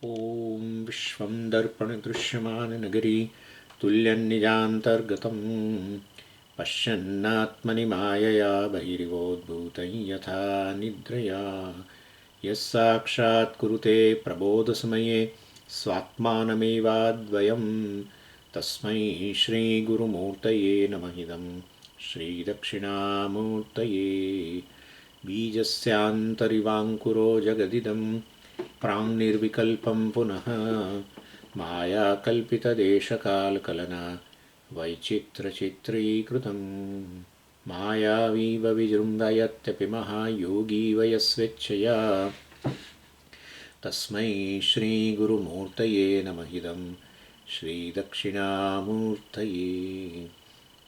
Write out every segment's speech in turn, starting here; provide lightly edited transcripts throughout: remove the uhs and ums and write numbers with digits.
ॐ विश्वं दर्पणदृश्यमाननगरी तुल्यन्निजान्तर्गतं पश्यन्नात्मनि मायया बहिरिवोद्भूतं यथा निद्रया यः साक्षात् कुरुते प्रबोधसमये स्वात्मानमेवाद्वयं तस्मै श्रीगुरुमूर्तये नमः इदं श्रीदक्षिणामूर्तये बीजस्यान्तरिवाङ्कुरो जगदिदं प्राङ्निर्विकल्पं पुनः मायाकल्पितदेशकालकलना वैचित्रचित्रीकृतं मायावीव विजृम्भयत्यपि महायोगी वयस्वेच्छया तस्मै श्रीगुरुमूर्तये नमः इदं श्रीदक्षिणामूर्तये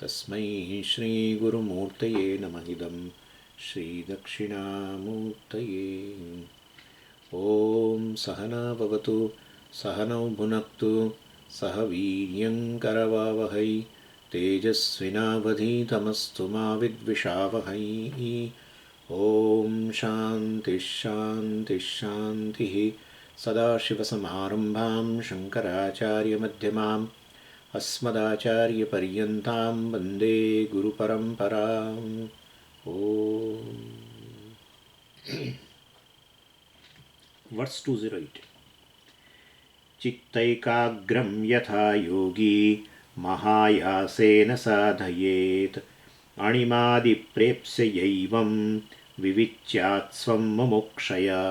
तस्मै श्रीगुरुमूर्तये नमः इदं श्रीदक्षिणामूर्तये ॐ सहना भवतु सहनौ भुनक्तु सह वीर्यङ्करवावहै तेजस्विनावधीतमस्तु मा विद्विषावहै ॐ शान्तिः शान्तिः शान्तिः सदाशिवसमारम्भां शङ्कराचार्यमध्यमाम् अस्मदाचार्यपर्यन्तां वन्दे गुरुपरम्पराम् ॐ Verse 208 चित्तैकाग्रं यथा योगी महायासेन साधयेत् अणिमादिप्रेप्स्यैवं विविच्यात् स्वं मुमुक्षया.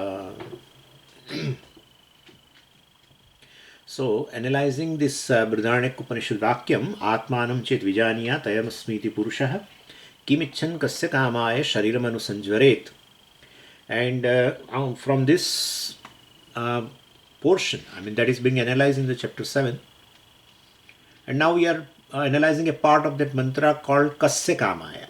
So, analyzing this Brihadaranyaka Upanishad Vakyam, Atmanam chet vijaniya tayamsmiti purushah kimichan kasya kamaya shariram anusanjvaret. And from this portion, that is being analyzed in the chapter 7. And now we are analyzing a part of that mantra called Kasya Kamaya.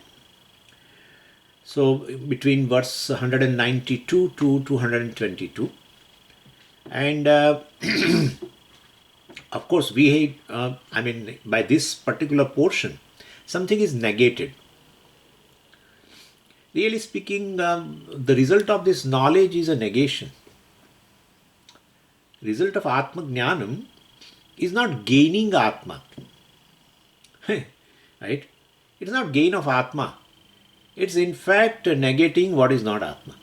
So between verse 192 to 222. And of course we by this particular portion, something is negated. Really speaking, the result of this knowledge is a negation. Result of Atma Jnanam is not gaining Atma. Right? It's not gain of Atma. It's in fact negating what is not Atma.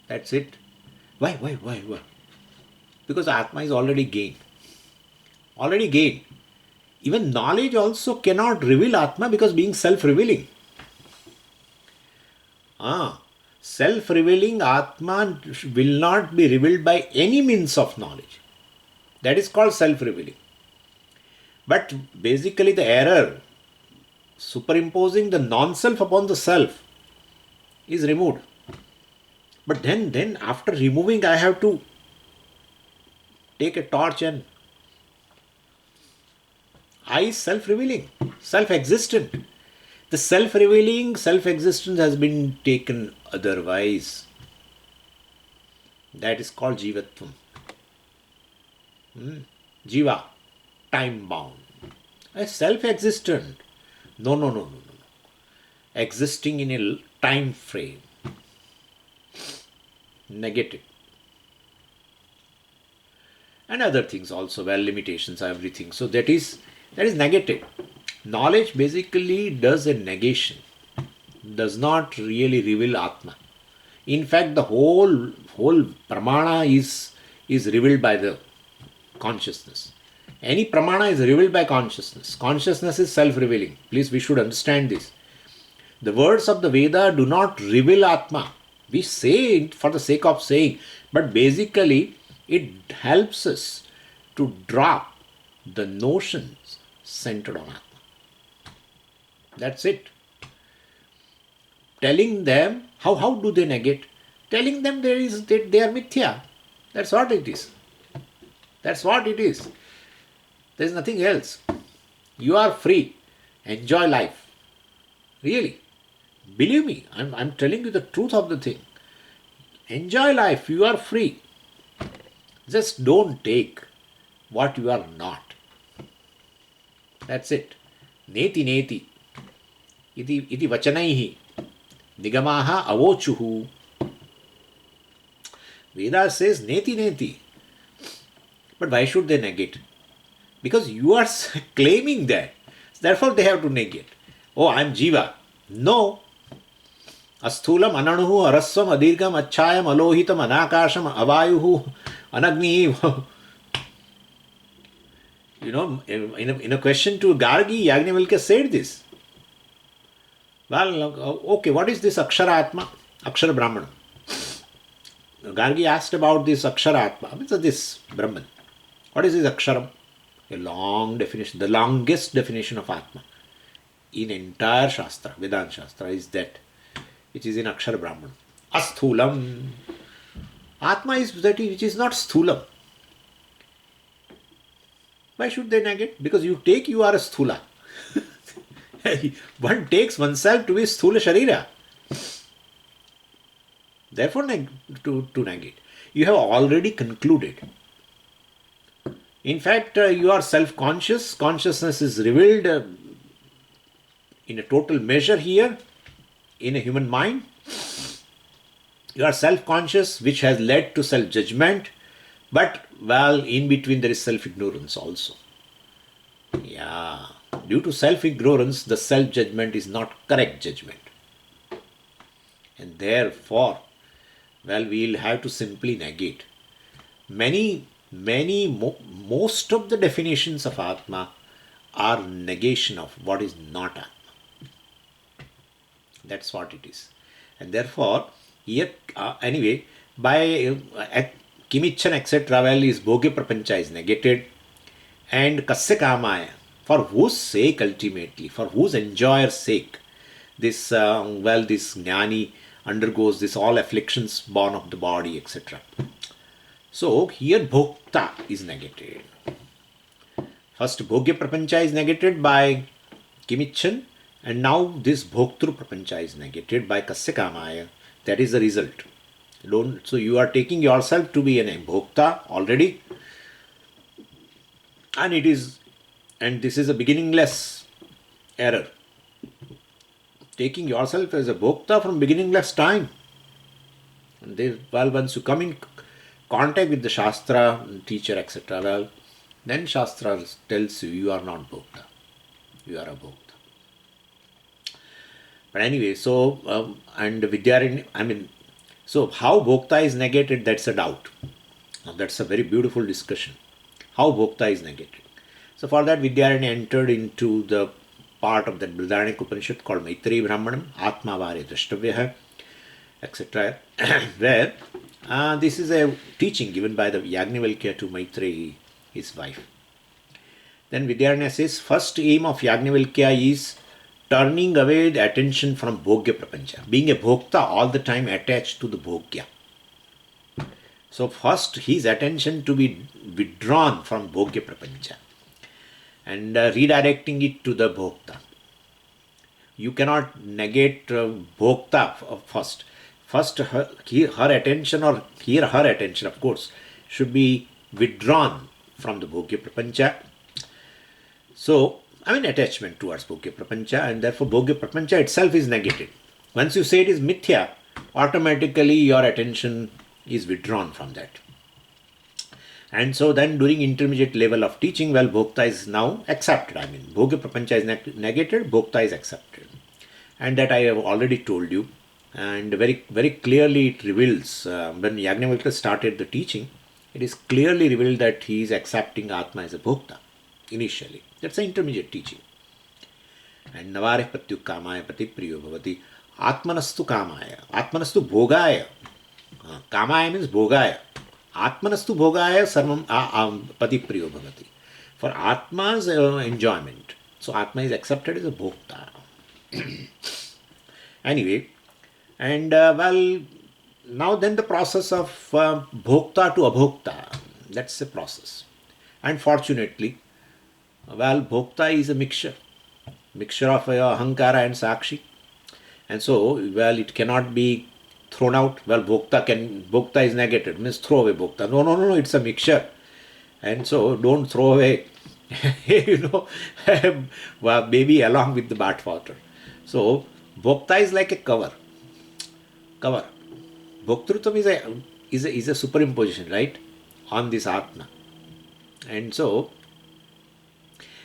That's it. Why? Because Atma is already gained. Already gained. Even knowledge also cannot reveal Atma because being self-revealing. Self-revealing Atma will not be revealed by any means of knowledge. That is called self-revealing. But basically the error, superimposing the non-self upon the self, is removed. But then after removing, I have to take a torch and I is self-revealing, self-existent. The self-revealing, self-existence has been taken otherwise. That is called Jivatvam. Jiva, time-bound. Self-existent. No. Existing in a time frame. Negative. And other things also, limitations, everything. So that is negative. Knowledge basically does a negation, does not really reveal Atma. In fact, the whole pramana is revealed by the consciousness. Any pramana is revealed by consciousness. Consciousness is self-revealing. Please, we should understand this. The words of the Veda do not reveal Atma. We say it for the sake of saying, but basically it helps us to drop the notions centered on Atma. That's it. Telling them, how do they negate? Telling them they are mithya. That's what it is. That's what it is. There is nothing else. You are free. Enjoy life. Really. Believe me, I'm telling you the truth of the thing. Enjoy life. You are free. Just don't take what you are not. That's it. Neti. Iti vachanaihi nigamaha avochuhu. Veda says neti. But why should they negate? Because you are claiming that. Therefore, they have to negate. Oh, I am Jiva. No. Asthulam, ananuhu, arasvam, adirgam, achayam, alohitam, anakasham, avayuhu, anagni. In a question to Gargi, Yagnavalkya said this. Well, okay, what is this Aksharatma? Akshara Brahman. Gargi asked about this Aksharatma. What is this Brahman? What is this Aksharam? A long definition, the longest definition of Atma in entire Shastra, Vedanta Shastra, is that which is in Akshara Brahman. Asthulam. Atma is that which is not sthulam. Why should they negate? Because you are a sthula. One takes oneself to be sthula sharira. Therefore, to negate. You have already concluded. In fact, you are self-conscious. Consciousness is revealed in a total measure here in a human mind. You are self-conscious, which has led to self-judgment. But, well, in between there is self-ignorance also. Yeah. Due to self-ignorance, the self-judgment is not correct judgment. And therefore, well, we'll have to simply negate. Most of the definitions of Atma are negation of what is not Atma. That's what it is. And therefore, here, anyway, by Kimichan, etc., well, is Bhogya Prapancha is negated. And Kasya Kamaya, for whose sake ultimately, for whose enjoyer's sake, this, this Jnani undergoes this all afflictions born of the body, etc. So, here Bhokta is negated. First, Bhogya Prapancha is negated by Kimichan, and now this Bhoktru Prapancha is negated by Kasya Kamaya. That is the result. So, you are taking yourself to be an Bhokta already, and this is a beginningless error. Taking yourself as a Bhokta from beginningless time. And once you come in contact with the Shastra, teacher, etc., then Shastra tells you are not Bhokta. You are a Bhokta. But anyway, so, and Vidyaranya, so how Bhokta is negated, that's a doubt. Now, that's a very beautiful discussion. How Bhokta is negated. So, for that, Vidyaranya entered into the part of that Brihadaranyaka Upanishad called Maitreyi Brahmanam, Atma Varya Drashtavyaha, etc., where this is a teaching given by the Yagnavalkya to Maitreyi, his wife. Then Vidyaranya says, first aim of Yagnavalkya is turning away the attention from Bhogya Prapancha, being a Bhokta all the time attached to the Bhogya. So first his attention to be withdrawn from Bhogya Prapancha and redirecting it to the Bhokta. You cannot negate Bhokta first. First her attention, or here her attention of course, should be withdrawn from the Bhogya Prapancha. So, attachment towards Bhogya Prapancha, and therefore Bhogya Prapancha itself is negated. Once you say it is mithya, automatically your attention is withdrawn from that. And so then during intermediate level of teaching, well, Bhokta is now accepted. Bhogya Prapancha is negated, Bhokta is accepted. And that I have already told you. And very, very clearly it reveals, when Yagnavalkya started the teaching, it is clearly revealed that he is accepting Atma as a Bhokta initially. That's an intermediate teaching. And Navareh Patyuk Kamaya Pati Priyo Bhavati. Atmanastu Kamaya. Atmanastu Bhogaya. Kamaya means Bhogaya. Atmanastu Bhogaya Sarvam Pati Priyo Bhavati. For Atma's enjoyment. So Atma is accepted as a Bhokta. Anyway, and now then the process of Bhokta to Abhokta. That's the process. And fortunately, Bhokta is a mixture of Ahankara and Sakshi. And so, it cannot be thrown out. Bhokta is negated, means throw away Bhokta. No, it's a mixture. And so, don't throw away, baby along with the bathwater. So, Bhokta is like a cover. Bhoktrutvam is a superimposition, right, on this Atma. And so,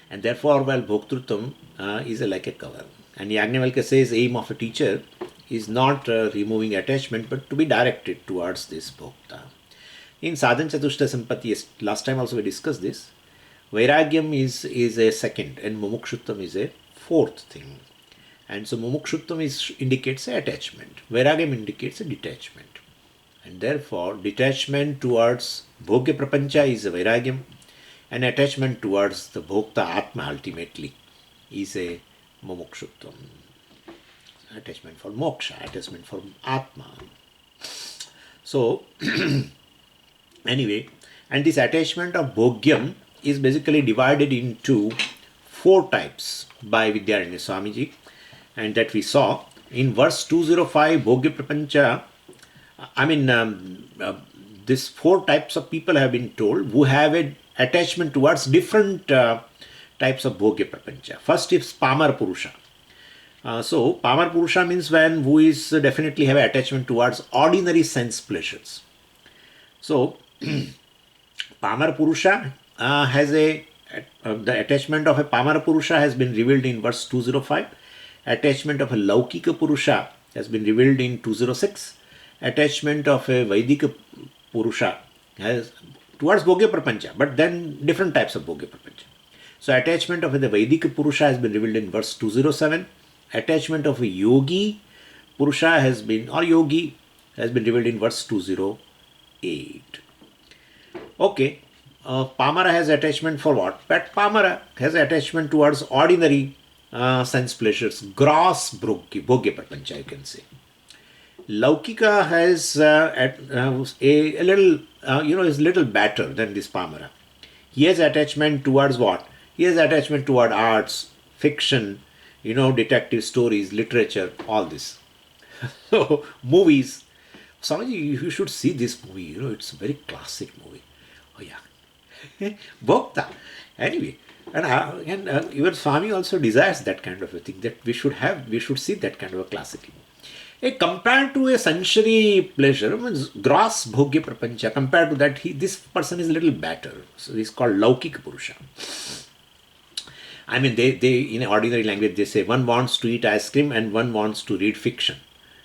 and therefore, well, bhoktrutam is like a cover. And Yajnavalkya says aim of a teacher is not removing attachment, but to be directed towards this bhokta. In Sadhan Chatushta Sampatti, yes, last time also we discussed this. Vairagyam is a second, and mumukshuttam is a fourth thing. And so mumukshuttam indicates a attachment. Vairagyam indicates a detachment. And therefore, detachment towards bhogya prapancha is a vairagyam, and attachment towards the bhokta atma ultimately is a mumukshutvam. Attachment for moksha, attachment for atma. So, anyway, and this attachment of bhogyam is basically divided into four types by Vidyaranya Swamiji, and that we saw in verse 205 bhogya prapancha. I mean, these four types of people have been told who have an attachment towards different types of bhogya prapancha. First is pamar purusha. So pamar purusha means one who is definitely have attachment towards ordinary sense pleasures. So pamar purusha has the attachment of a pamar purusha has been revealed in verse 205. Attachment of a laukika purusha has been revealed in 206. Attachment of a Vaidika Purusha has towards Bhogya Prapancha, but then different types of Bhogya Prapancha. So attachment of the Vaidika Purusha has been revealed in verse 207. Attachment of a Yogi Purusha has been, or Yogi has been revealed in verse 208. Okay, Pamara has attachment for what? But Pamara has attachment towards ordinary sense pleasures, gross Bhogya Prapancha, you can say. Laukika has a little, is little better than this Pamara. He has attachment towards what? He has attachment toward arts, fiction, detective stories, literature, all this. So, movies. Swamiji, you should see this movie. It's a very classic movie. Oh, yeah. Bhokta. Anyway, and even Swami also desires that kind of a thing, that we should see that kind of a classic movie. Compared to a sensory pleasure, means gross bhogya prapancha, compared to that, this person is a little better. So he's called laukik purusha. I mean, they in ordinary language, they say one wants to eat ice cream and one wants to read fiction.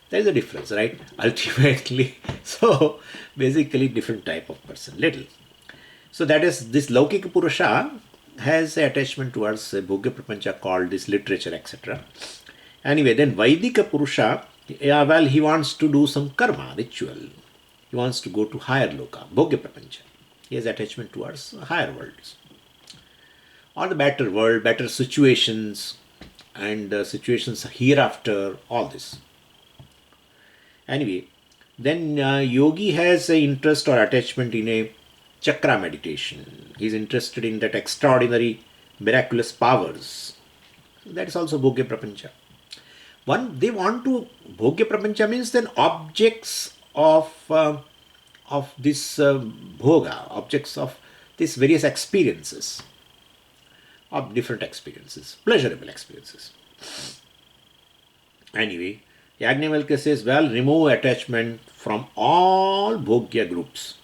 There is a difference, right? Ultimately, so basically different type of person, little. So that is, this laukik purusha has an attachment towards a bhogya prapancha called this literature, etc. Anyway, then Vaidika purusha, well, he wants to do some karma, ritual. He wants to go to higher loka, bhogya prapancha. He has attachment towards higher worlds. Or the better world, better situations, and situations hereafter, all this. Anyway, then yogi has an interest or attachment in a chakra meditation. He is interested in that extraordinary, miraculous powers. That is also bhogya prapancha. They want to, bhogya prapancha means then objects of this bhoga, objects of these various experiences, of different experiences, pleasurable experiences. Anyway, Yajnavalkya says, well, remove attachment from all bhogya groups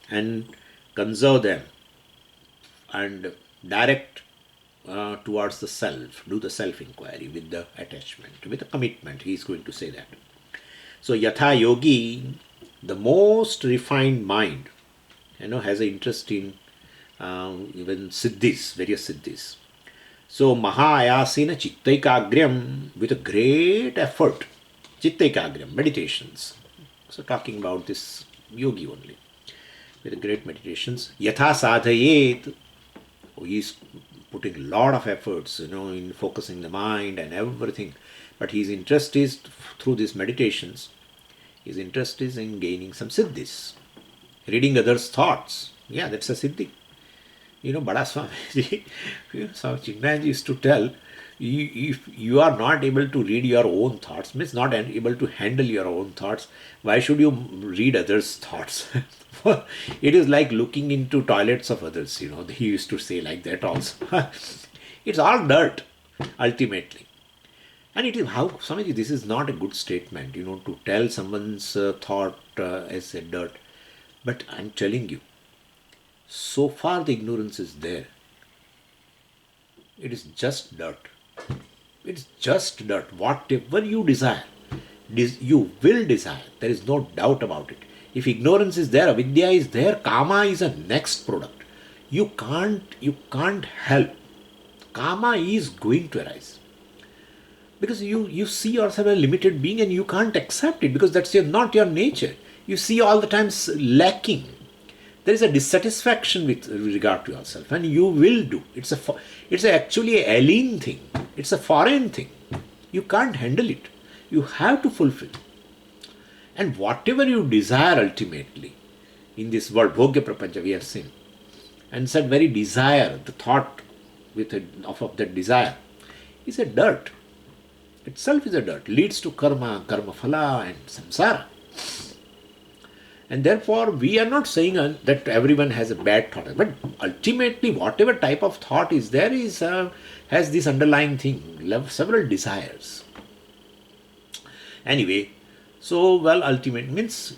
and conserve them and direct towards the self, do the self-inquiry with the attachment, with the commitment, he is going to say that. So, yatha yogi, the most refined mind, has an interest in even siddhis, various siddhis. So, mahayasena chittaikagryam, with a great effort, chittaikagryam, meditations. So, talking about this yogi only, with great meditations. Yatha sadhayet, he is putting a lot of efforts, in focusing the mind and everything. But his interest is, through these meditations, his interest is in gaining some siddhis. Reading others' thoughts. Yeah, that's a siddhi. Bada Swamiji, Swami Chinmayanji used to tell, if you are not able to read your own thoughts, means not able to handle your own thoughts, why should you read others' thoughts? It is like looking into toilets of others, he used to say like that also. It's all dirt, ultimately. And it is how, Swamiji, this is not a good statement, to tell someone's thought as a dirt. But I'm telling you, So far the ignorance is there. It is just dirt. It's just dirt. Whatever you desire, you will desire. There is no doubt about it. If ignorance is there, avidya is there, kama is a next product. You can't help. Kama is going to arise. Because you see yourself as a limited being and you can't accept it because that's not your nature. You see all the times lacking. There is a dissatisfaction with regard to yourself, and you will do. It's actually a alien thing. It's a foreign thing. You can't handle it. You have to fulfill. And whatever you desire ultimately in this world, bhogya prapancha, we have seen, and said very desire, the thought of that desire is a dirt. Itself is a dirt, leads to karma, karma phala, and samsara. And therefore, we are not saying that everyone has a bad thought, but ultimately, whatever type of thought is there has this underlying thing, several desires. Anyway, so ultimate means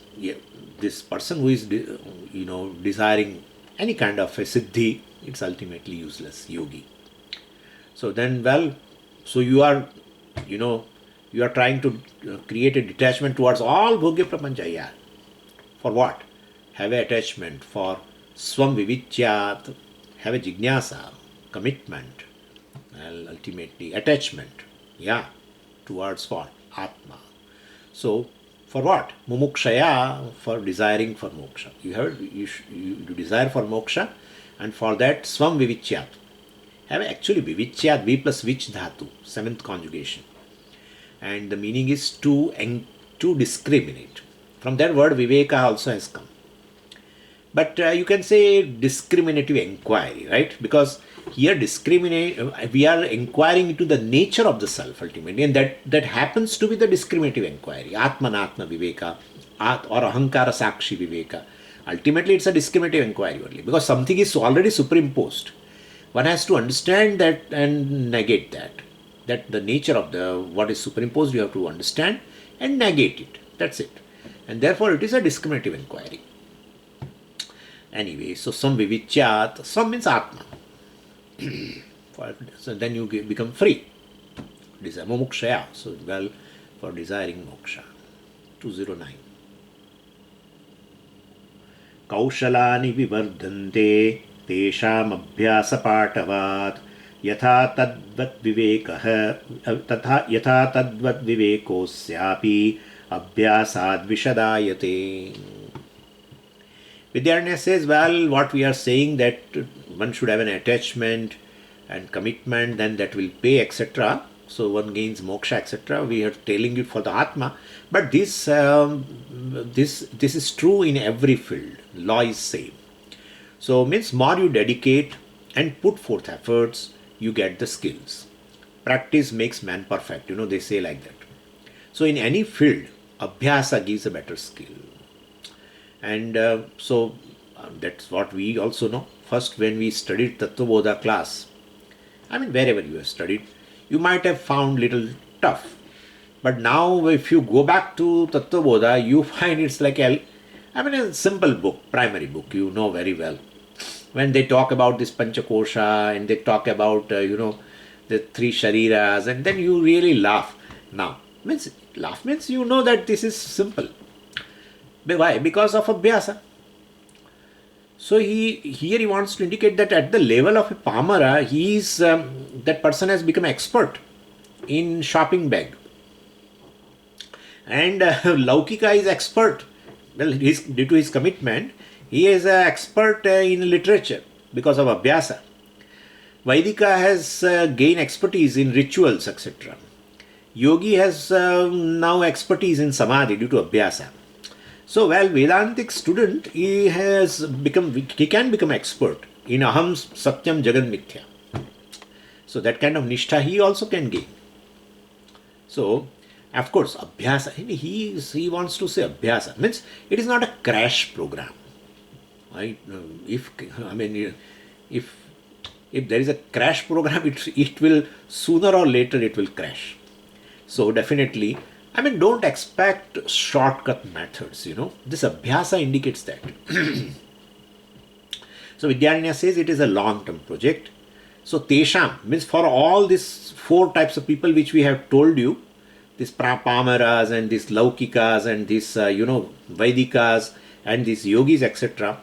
this person who is desiring any kind of a siddhi, it's ultimately useless, yogi. So then, so you are trying to create a detachment towards all bhogya prapancha. Yeah. For what? Have a attachment for swam vivityat, have a jignasa, commitment, ultimately attachment, towards what? Atma. So, for what? Mumukshaya, for desiring for moksha. You desire for moksha, and for that swam vivityat. Have actually vivityat, v plus vich dhatu, seventh conjugation. And the meaning is to discriminate. From that word, viveka also has come. But you can say discriminative inquiry, right? Because here we are inquiring into the nature of the self ultimately, and that happens to be the discriminative inquiry, atmanatma viveka, or ahankara sakshi viveka. Ultimately, it's a discriminative inquiry only, because something is already superimposed. One has to understand that and negate that. That the nature of what is superimposed, you have to understand and negate it. That's it. And therefore, it is a discriminative inquiry. Anyway, so some vivichyat, some means atma. So then you become free. Desire mumukshaya. So for desiring moksha. 209. Kaushalani vivardhante tesham abhyasa patavat yatha tadvat vivekah yatha tadvat vivekosyapi abhyasad vishadayate. Vidyaranya says, what we are saying that one should have an attachment and commitment, then that will pay, etc. So one gains moksha, etc. We are telling it for the Atma, but this is true in every field. Law is same. So means more you dedicate and put forth efforts, you get the skills. Practice makes man perfect. They say like that. So in any field, abhyasa gives a better skill. And so that's what we also know. First, when we studied Tattvabodha class, wherever you have studied, you might have found little tough. But now, if you go back to Tattvabodha, you find it's like a simple book, primary book, you know very well. When they talk about this Panchakosha and they talk about, the three Shariras, and then you really laugh. Now, laugh means you know that this is simple. Why? Because of abhyasa. So here he wants to indicate that at the level of a pamara, that person has become expert in shopping bag. And Laukika is expert. Due to his commitment, he is an expert in literature because of abhyasa. Vaidika has gained expertise in rituals, etc. Yogi has now expertise in samadhi due to abhyasa. So, Vedantic student, he can become expert in aham satyam jagan mithya. So, that kind of nishtha he also can gain. So, of course, abhyasa, he wants to say abhyasa, means it is not a crash program. Right? If there is a crash program, it will sooner or later it will crash. So, definitely, don't expect shortcut methods, This abhyasa indicates that. So Vidyaranya says it is a long-term project. So Tesham means for all these four types of people which we have told you, these Pamaras and these Laukikas and these Vaidikas and these yogis, etc.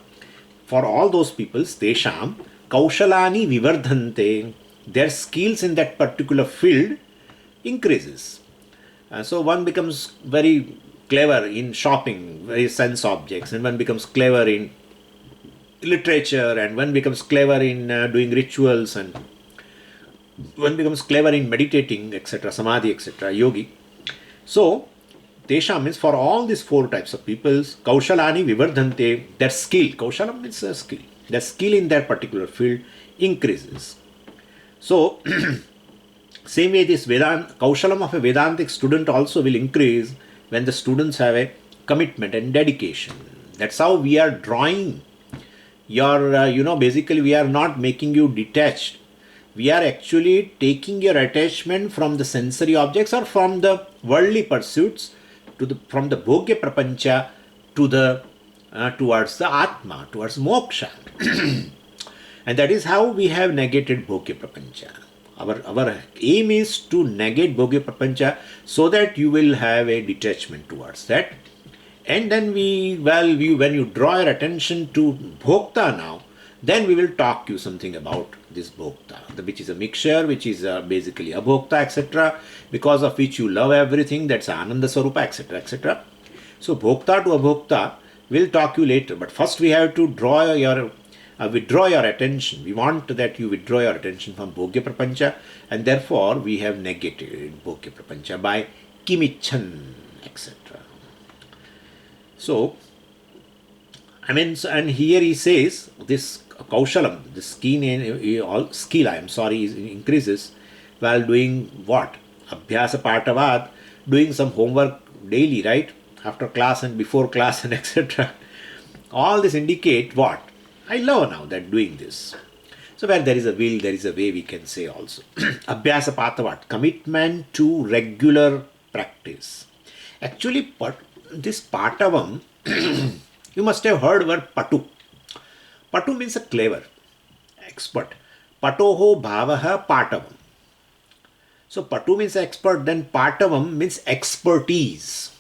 For all those peoples, Tesham Kaushalani Vivardhante, their skills in that particular field increases. So one becomes very clever in shopping, very sense objects, and one becomes clever in literature, and one becomes clever in doing rituals, and one becomes clever in meditating, etc., samadhi, etc., yogi. So, Tesha means for all these four types of peoples, Kaushalani Vivardhante, their skill, Kaushalam means a skill, their skill in their particular field increases. So, same way this Kaushalam of a Vedantic student also will increase when the students have a commitment and dedication. That's how we are drawing your, basically we are not making you detached. We are actually taking your attachment from the sensory objects or from the worldly pursuits from the Bhogya Prapancha to the towards the Atma, towards Moksha. And that is how we have negated Bhogya Prapancha. Our aim is to negate Bhogya Prapancha so that you will have a detachment towards that. And then when you draw your attention to Bhokta now, then we will talk you something about this Bhokta, which is a mixture, which is basically a Bhokta, etc., because of which you love everything, that's Ananda Sarupa, etc., etc. So Bhokta to Abhokta, we'll talk you later, but first we have to withdraw your attention. We want that you withdraw your attention from Bhogya Prapancha, and therefore we have negated Bhogya Prapancha by Kimichan, etc. So, and here he says this Kaushalam, the skill increases while doing what? Abhyasa Patavad, doing some homework daily, right? After class and before class and etc. All this indicate what? I love now that doing this. So where there is a will, there is a way, we can say also. Abhyasa Patavat, commitment to regular practice. Actually, this Patavam, you must have heard word Patu. Patu means a clever, expert. Patoho bhavaha Patavam. So Patu means expert, then Patavam means expertise.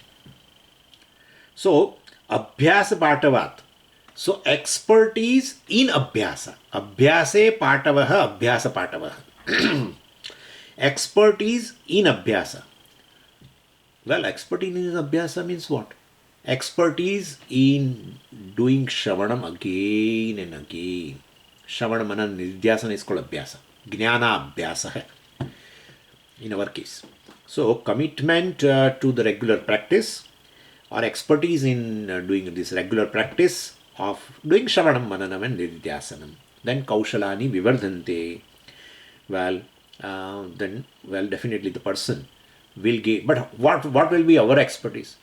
So Abhyasa Patavat. So expertise in Abhyasa. Abhyase Patavaha, Abhyasa Patavaha. Expertise in Abhyasa. Well, expertise in Abhyasa means what? Expertise in doing Shravanam again and again. Shravana Manan Nidhyasana is called Abhyasa. Jnana Abhyasa in our case. So, commitment to the regular practice or expertise in doing this regular practice of doing Shravanam Mananam and Nidhyasanam. Then Kaushalani Vivardhante. Definitely the person will gain. But what will be our expertise?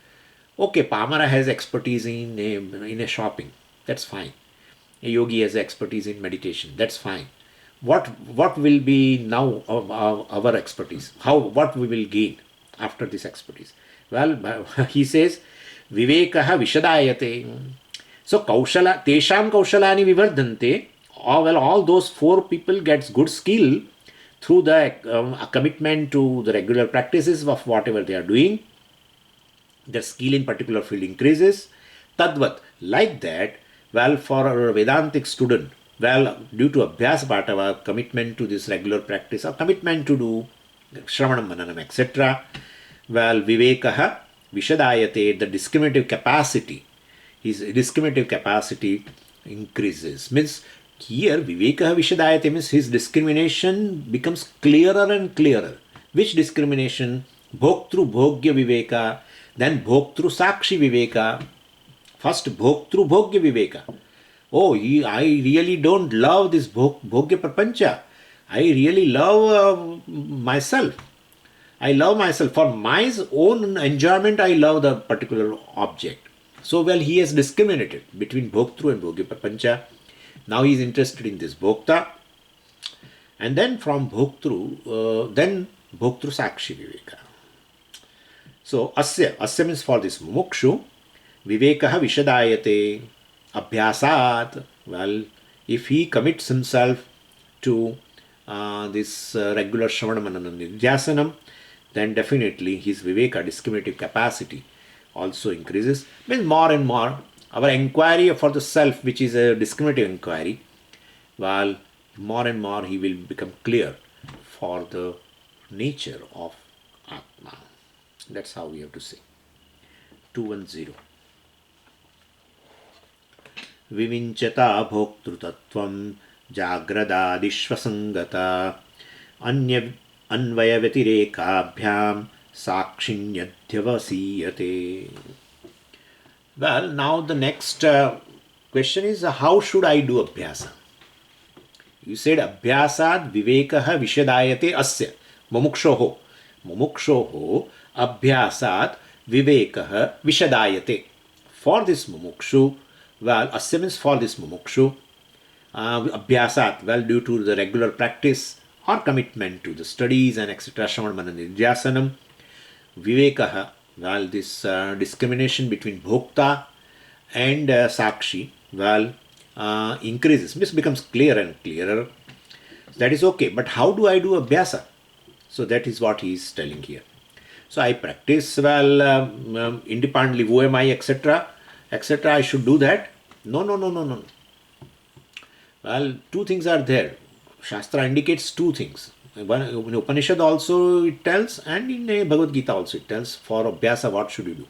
Okay, Pamara has expertise in a shopping. That's fine. A yogi has expertise in meditation. That's fine. What will be now our expertise? What we will gain after this expertise? Well, he says, Vivekaha Vishadayate. So Tesham Kaushalani Vivardhante. All those four people gets good skill through the commitment to the regular practices of whatever they are doing. Their skill in particular field increases. Tadvat, like that, for a Vedantic student, due to Abhyasa Patava, commitment to this regular practice or commitment to do Shravanam Mananam, etc. Vivekaha Vishadayate, the discriminative capacity, his discriminative capacity increases. Means here Vivekaha Vishadayate means his discrimination becomes clearer and clearer. Which discrimination? Bhoktru Bhogya Viveka, then Bhoktru Sakshi Viveka. First Bhoktru Bhogya Viveka. Oh, I really don't love this Bhogya Prapancha. I really love myself. I love myself. For my own enjoyment, I love the particular object. So, he has discriminated between Bhoktru and Bhogya Prapancha. Now he is interested in this Bhokta. And then from Bhoktru, then Bhoktru Sakshi Viveka. So, Asya means for this Mukshu, Vivekaha Vishadayate, Abhyasat. if he commits himself to this regular Shravana Manana Nidhyasanam, then definitely his Viveka, discriminative capacity, also increases. Means more and more, our inquiry for the self, which is a discriminative inquiry, while more and more he will become clear for the nature of Atma. That's how we have to say. 210. विविञ्चता भोक्तृतत्वं जाग्रदादिश्वसङ्गता अन्य अन्वयव्यतिरेकाभ्यां साक्षिण्यध्यवसीयते. Well, now the next question is, how should I do abhyasa? You said abhyasad vivekah vishadayate asya mumukshoho. Mumukshoho abhyasad vivekah vishadayate. For this mumukshu, well, asya means for this mumukshu, abhyasat, well, due to the regular practice or commitment to the studies and etc. Shravan Manan Nidhyasanam, vivekah, well, this discrimination between bhokta and sakshi, well, increases, means becomes clearer and clearer. That is okay, but how do I do abhyasa? So that is what he is telling here. So I practice, well, independently, who am I, etc., etc. I should do that. No. Well, two things are there. Shastra indicates two things. One, in Upanishad also it tells, and in Bhagavad Gita also it tells, for abhyasa what should you do.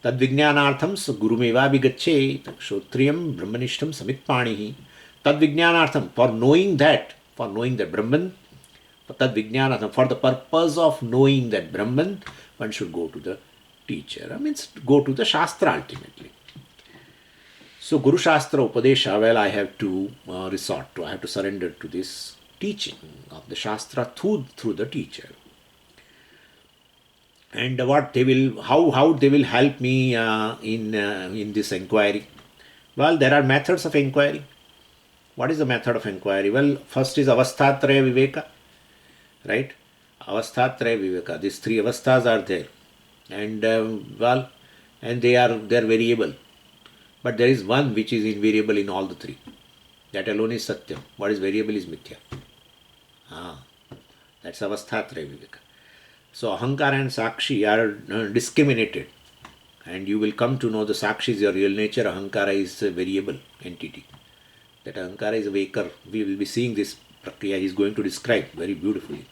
Tad vijnanartham gurumeva vigachet shotriyam brahmanishtam samitpanihi. Tad vijnanartham, for knowing that Brahman, tad vijnanartham, for the purpose of knowing that Brahman, one should go to the teacher. I mean, go to the Shastra ultimately. So Guru Shastra Upadesha, well, I have to resort to, I have to surrender to this teaching of the Shastra through the teacher. And what they will, how they will help me in this inquiry. Well, there are methods of inquiry. What is the method of inquiry? Well, first is Avasthatraya Viveka, right? Avasthatraya Viveka. These three avasthas are there, and well, and they're variable. But there is one which is invariable in all the three. That alone is Satyam. What is variable is Mithya. That's Avasthatraya Viveka. So Ahankara and Sakshi are discriminated. And you will come to know the Sakshi is your real nature, Ahankara is a variable entity. That Ahankara is a waker. We will be seeing this Prakriya he is going to describe very beautifully.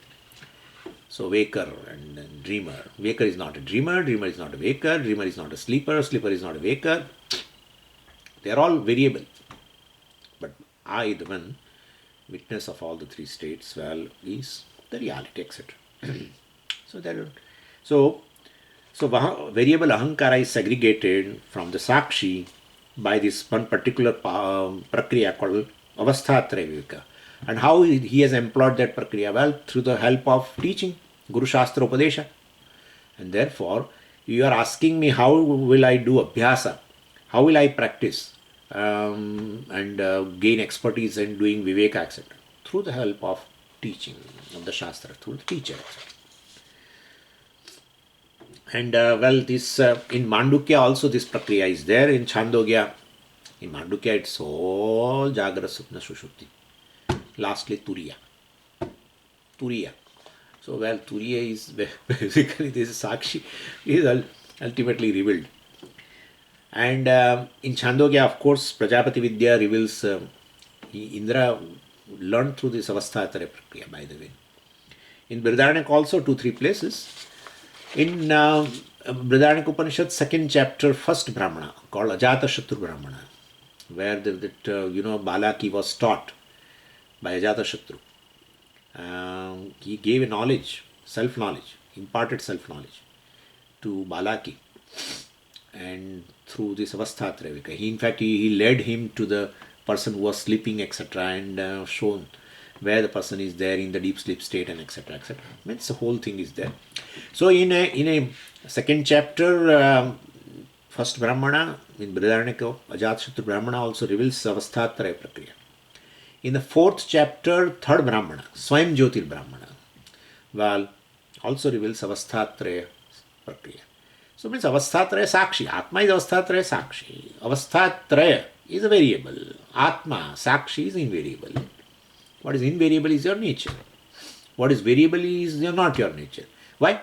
So waker and dreamer. Waker is not a dreamer, dreamer is not a waker, dreamer is not a sleeper, sleeper is not a waker. They are all variable. But I, the one, witness of all the three states, well, is the reality, etc. So variable Ahankara is segregated from the Sakshi by this one particular Prakriya called Avasthatraya Viveka. And how he has employed that Prakriya? Well, through the help of teaching, Guru Shastra Upadesha. And therefore, you are asking me, how will I do abhyasa? How will I practice and gain expertise in doing Viveka, etc.? Through the help of teaching of the Shastra, through the teacher, etc. And well, this in Mandukya also this Prakriya is there. In Chandogya, in Mandukya it's all Jagra, Supna, Sushupti. Lastly, Turiya. So, well, Turiya is basically this Sakshi is ultimately revealed. And in Chandogya, of course, Prajapati Vidya reveals Indra learned through this Avasthatraya Prakriya, by the way. In Brihadaranyaka also 2-3 places. In Brihadaranyaka Upanishad, 2nd chapter, 1st Brahmana, called Ajata Shatru Brahmana, where Balaki was taught by Ajata Shatru. He gave a knowledge, self-knowledge, imparted self-knowledge to Balaki. And through this Avasthatraya Viveka, in fact, he led him to the person who was sleeping, etc., and shown where the person is there in the deep sleep state, and etc., etc. Means the whole thing is there. So in a 2nd chapter, 1st Brahmana, in Brihadaranyaka, Ajatashatru Brahmana also reveals Avasthatraya Prakriya. In the 4th chapter, 3rd Brahmana, Swayam Jyotir Brahmana, well, also reveals Avasthatraya Prakriya. So means Avasthatraya Sakshi. Atma is Avasthatraya Sakshi. Avasthatraya is a variable. Atma, Sakshi is invariable. What is invariable is your nature. What is variable is not your nature. Why?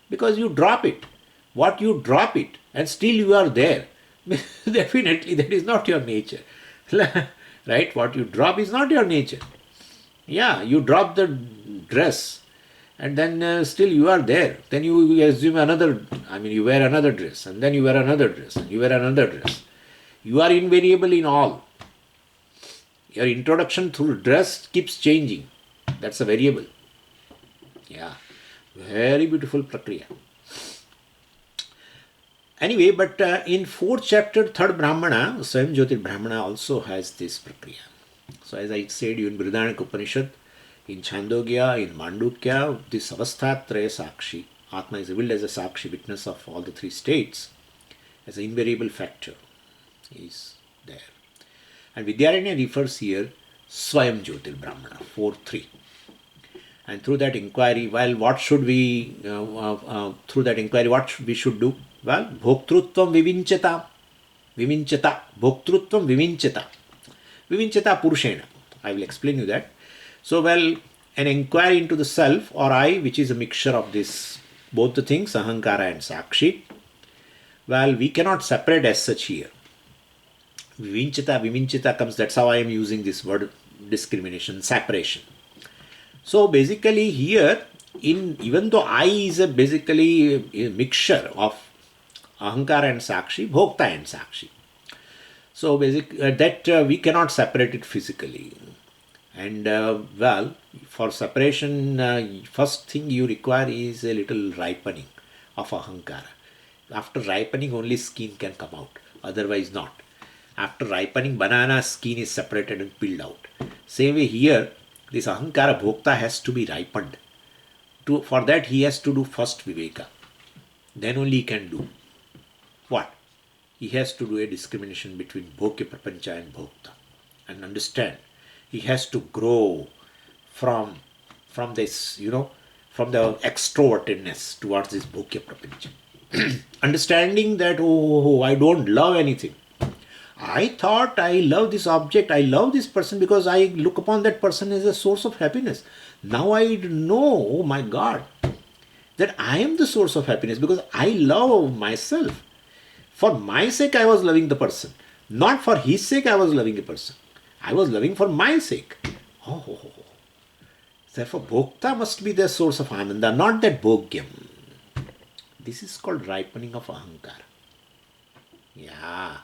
Because you drop it. What you drop it and still you are there. Definitely that is not your nature. Right? What you drop is not your nature. Yeah, you drop the dress and then still you are there. Then you assume another, you wear another dress and then you wear another dress and you wear another dress. You are invariable in all. Your introduction through dress keeps changing. That's a variable. Yeah, very beautiful prakriya. Anyway, but in fourth chapter, third Brahmana, Swayam Jyotir Brahmana also has this prakriya. So as I said, in Brihadaranyaka Upanishad, in Chandogya, in Mandukya, this avasthatraya sakshi, Atma is revealed as a sakshi, witness of all the three states, as an invariable factor is there. And Vidyaranya refers here Swayam Jyotir Brahmana, 4.3. And through that inquiry, what should we, what we should do? Well, bhoktrutvam vivinchata. Vivinchata. Bhoktrutvam vivinchata. Vivinchata purushena. I will explain you that. So, an inquiry into the self or I, which is a mixture of this, both the things, ahankara and sakshi. Well, we cannot separate as such here. Vivinchita comes, that's how I am using this word discrimination, separation. So basically here, even though I is basically a mixture of ahankara and sakshi, bhokta and sakshi. So that we cannot separate it physically. And for separation, first thing you require is a little ripening of ahankara. After ripening, only skin can come out, otherwise not. After ripening, banana skin is separated and peeled out. Same way here, this ahankara bhokta has to be ripened. For that, he has to do first viveka. Then only he can do what? He has to do a discrimination between bhokya prapancha and bhokta. And understand, he has to grow from this, from the extrovertedness towards this bhokya prapancha. Understanding that, I don't love anything. I thought I love this object, I love this person because I look upon that person as a source of happiness. Now I know, oh my God, that I am the source of happiness because I love myself. For my sake I was loving the person. Not for his sake I was loving a person. I was loving for my sake. Therefore bhokta must be the source of ananda, not that bhogyam. This is called ripening of ahankara. Yeah.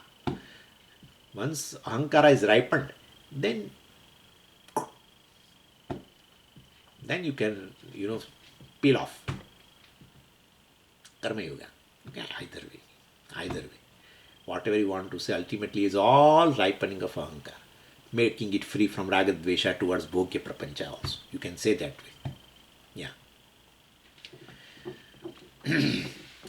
Once ahankara is ripened, then you can, peel off. Karma yoga. Okay, either way. Whatever you want to say ultimately is all ripening of ahankara, making it free from raga dvesha towards bhokya prapancha also. You can say that way. Yeah.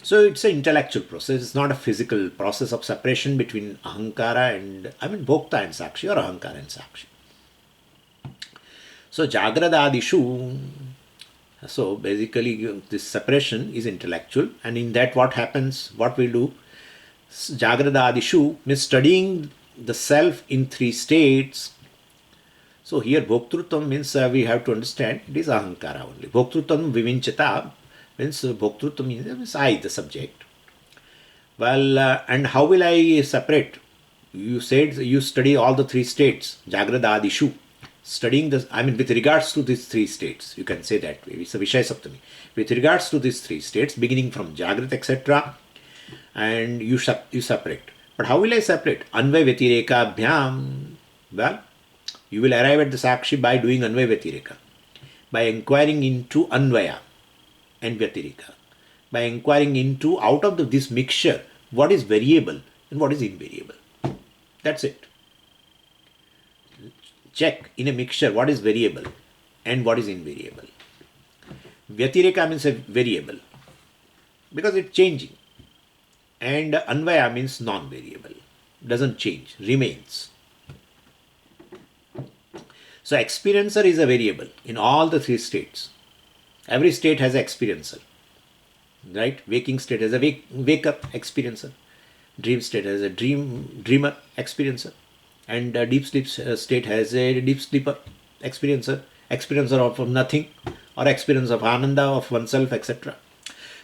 So it's an intellectual process. It's not a physical process of separation between ahankara and, bhokta and sakshi, or ahankara and sakshi. So jagradadishu, so basically this separation is intellectual, and in that what happens, what we do, jagradadishu means studying the self in three states. So here bhoktrutvam means we have to understand it is ahankara only. Bhoktrutvam vivinchata means bhoktrutva means I, the subject. Well, and how will I separate? You said you study all the three states, jagradadishu. Studying this, with regards to these three states, you can say that way. It's a Vishaya Saptami. With regards to these three states, beginning from Jagrat, etc., and you separate. But how will I separate? Anvay Vyatireka Bhyam. Well, you will arrive at the Sakshi by doing Anvay Vyatireka, by inquiring into Anvaya and Vyatireka, by inquiring into, out of this mixture, what is variable and what is invariable. That's it. Check in a mixture what is variable and what is invariable. Vyatireka means a variable because it's changing, and Anvaya means non-variable, doesn't change, remains. So experiencer is a variable in all the three states. Every state has an experiencer, right? Waking state has a wake up experiencer. Dream state has a dreamer experiencer. And deep sleep state has a deep sleeper experiencer of nothing, or experience of ananda of oneself, etc.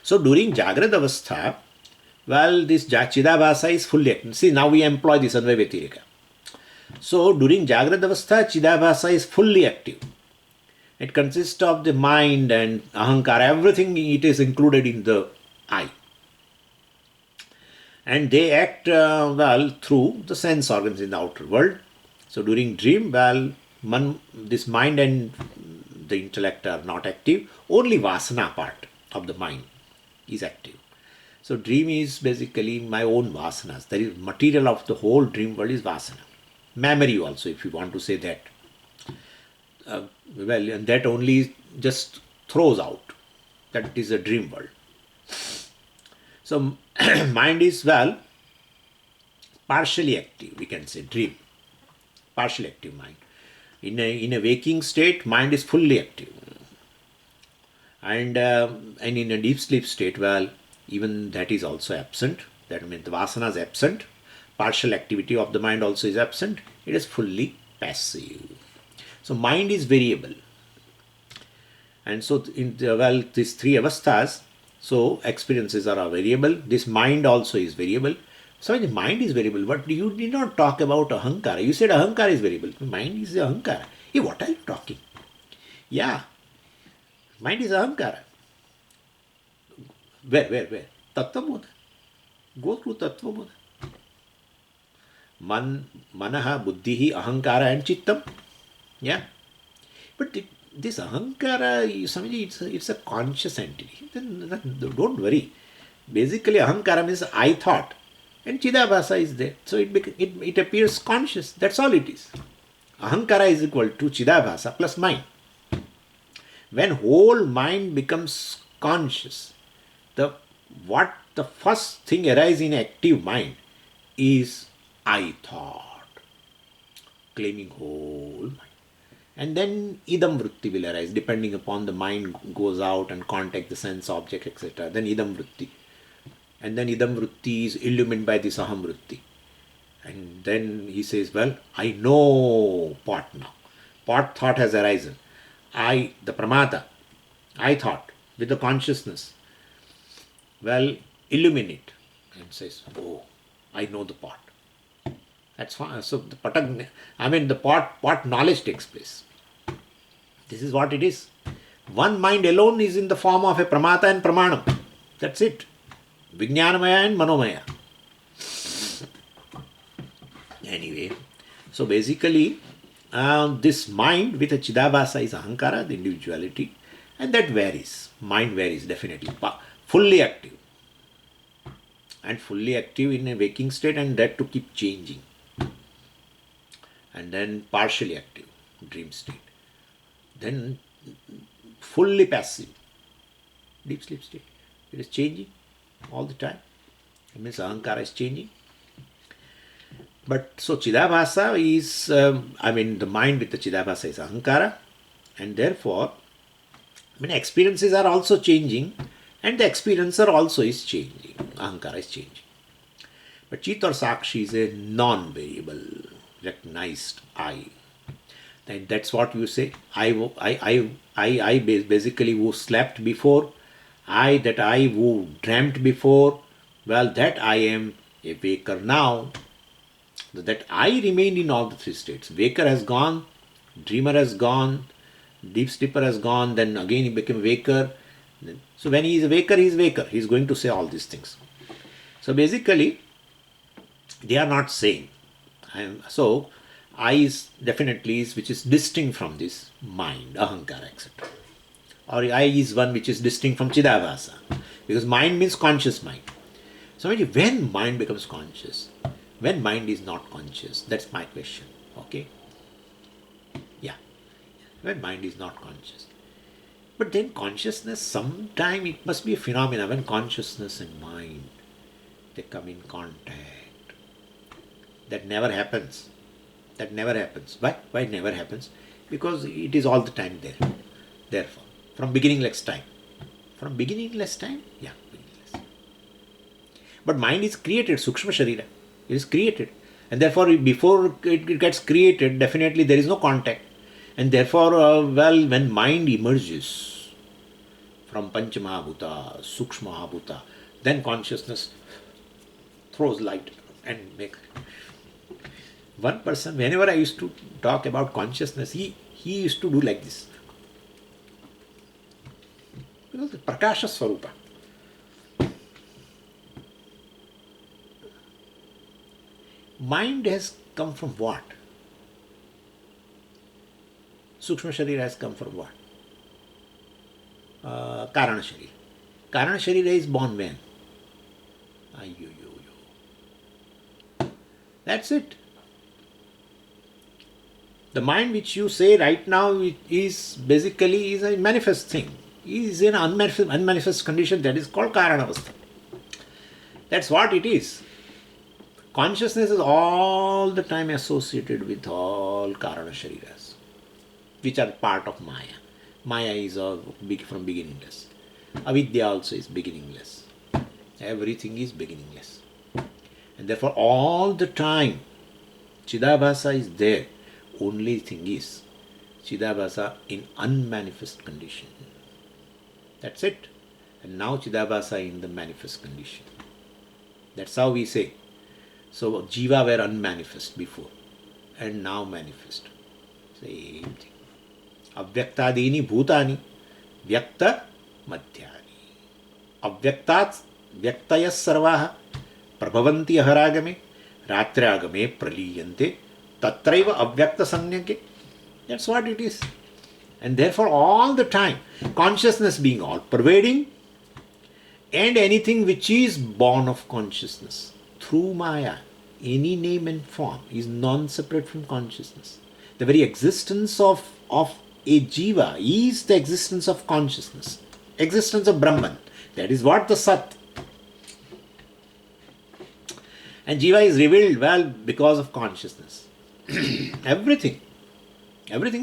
So during Jagrad Avastha, well, this Chidabhasa is fully active. See, now we employ this Anvaya Vyatirika. So during Jagrad Avastha, Chidabhasa is fully active. It consists of the mind and ahankara, everything it is included in the I. And they act through the sense organs in the outer world. So during dream, this mind and the intellect are not active. Only vasana part of the mind is active. So dream is basically my own vasanas. That is material of the whole dream world is vasana. Memory also, if you want to say that. And that only just throws out. That is a dream world. So mind is partially active, we can say dream. Partially active mind. In a waking state, mind is fully active. And in a deep sleep state, even that is also absent. That means the vasana is absent. Partial activity of the mind also is absent. It is fully passive. So mind is variable. And so in these three avasthas, so experiences are variable. This mind also is variable. So the mind is variable, but you did not talk about ahankara. You said ahankara is variable. Mind is ahankara. Hey, what are you talking? Yeah, mind is ahankara. Where? Tattvabodha. Go through Tattvabodha. Manaha, buddhihi, ahankara and chittam. Yeah. But this ahankara, it's a conscious entity. Then don't worry. Basically, ahankara means I thought. And Chidabhasa is there. So it appears conscious. That's all it is. Ahankara is equal to Chidabhasa plus mind. When whole mind becomes conscious, the first thing arises in active mind is I thought, claiming whole mind. And then idam vritti will arise, depending upon the mind goes out and contact the sense object, etc. Then idam vritti. And then idam vritti is illumined by this aham vritti. And then he says, I know pot now. Pot thought has arisen. I, the pramata, I thought with the consciousness, illuminate and says, oh, I know the pot. That's fine. So the pot knowledge takes place. This is what it is. One mind alone is in the form of a pramata and pramanam. That's it. Vijnanamaya and manomaya. Anyway, so basically, this mind with a Chidabhasa is ahankara, the individuality, and that varies. Mind varies definitely. Fully active. And fully active in a waking state, and that to keep changing. And then partially active, dream state. Then fully passive, deep sleep state. It is changing all the time. It means ahankara is changing. But so Chidabhasa is, the mind with the Chidabhasa is ahankara, and therefore, experiences are also changing, and the experiencer also is changing. Ahankara is changing. But Chit or Sakshi is a non-variable, recognized I. And that's what you say. I basically who slept before, I who dreamt before, that I am a waker now. That I remained in all the three states. Waker has gone, dreamer has gone, deep sleeper has gone, then again he became waker. So when he is a waker, he is waker. He is going to say all these things. So basically, they are not same. So I is definitely which is distinct from this mind, ahankara, etc. Or I is one which is distinct from Chidabhasa. Because mind means conscious mind. So when mind becomes conscious, when mind is not conscious, that's my question. Okay? Yeah. When mind is not conscious. But then consciousness, sometime it must be a phenomena when consciousness and mind, they come in contact. That never happens. That never happens. Why? Why it never happens? Because it is all the time there. Therefore, from beginningless time. From beginningless time? Yeah, beginningless. But mind is created, Sukshma Sharira. It is created. And therefore, before it gets created, definitely there is no contact. And therefore, when mind emerges from Panchamahabhuta, Sukshmahabhuta, then consciousness throws light and make. One person, whenever I used to talk about consciousness, he used to do like this. Because the Prakasha Swarupa. Mind has come from what? Sukshma Sharira has come from what? Karana Sharira. Karana Sharira is born when? That's it. The mind which you say right now is basically is a manifest thing. Is in an unmanifest condition, that is called Karanavastha. That's what it is. Consciousness is all the time associated with all Karana Shariras, which are part of Maya. Maya is from beginningless. Avidya also is beginningless. Everything is beginningless. And therefore all the time Chidabhasa is there. Only thing is Chidabhasa in unmanifest condition. That's it. And now Chidabhasa in the manifest condition. That's how we say. So Jiva were unmanifest before and now manifest. Same thing. Avyaktadini bhutani vyakta madhyani. Avyaktat vyaktayas sarvaha prabhavanti aharagame ratragame praliyante tatraiva avyakta sanyake. That's what it is. And therefore all the time consciousness being all pervading, and anything which is born of consciousness through Maya, any name and form, is non-separate from consciousness. The very existence of a Jiva is the existence of consciousness, existence of Brahman. That is what the Sat. And Jiva is revealed, because of consciousness. Everything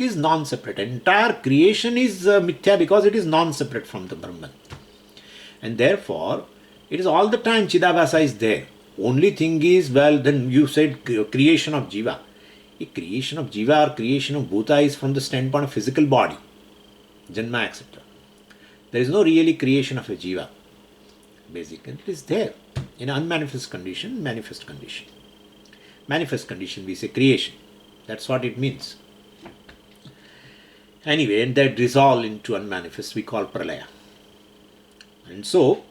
is non-separate. Entire creation is mithya because it is non-separate from the Brahman. And therefore, it is all the time Chidabhasa is there. Only thing is, then you said creation of Jiva. A creation of Jiva or creation of Bhuta is from the standpoint of physical body, Janma, etc. There is no really creation of a Jiva. Basically, it is there in unmanifest condition, manifest condition. Manifest condition, we say creation. That's what it means. Anyway, and that dissolve into unmanifest, we call pralaya. And so,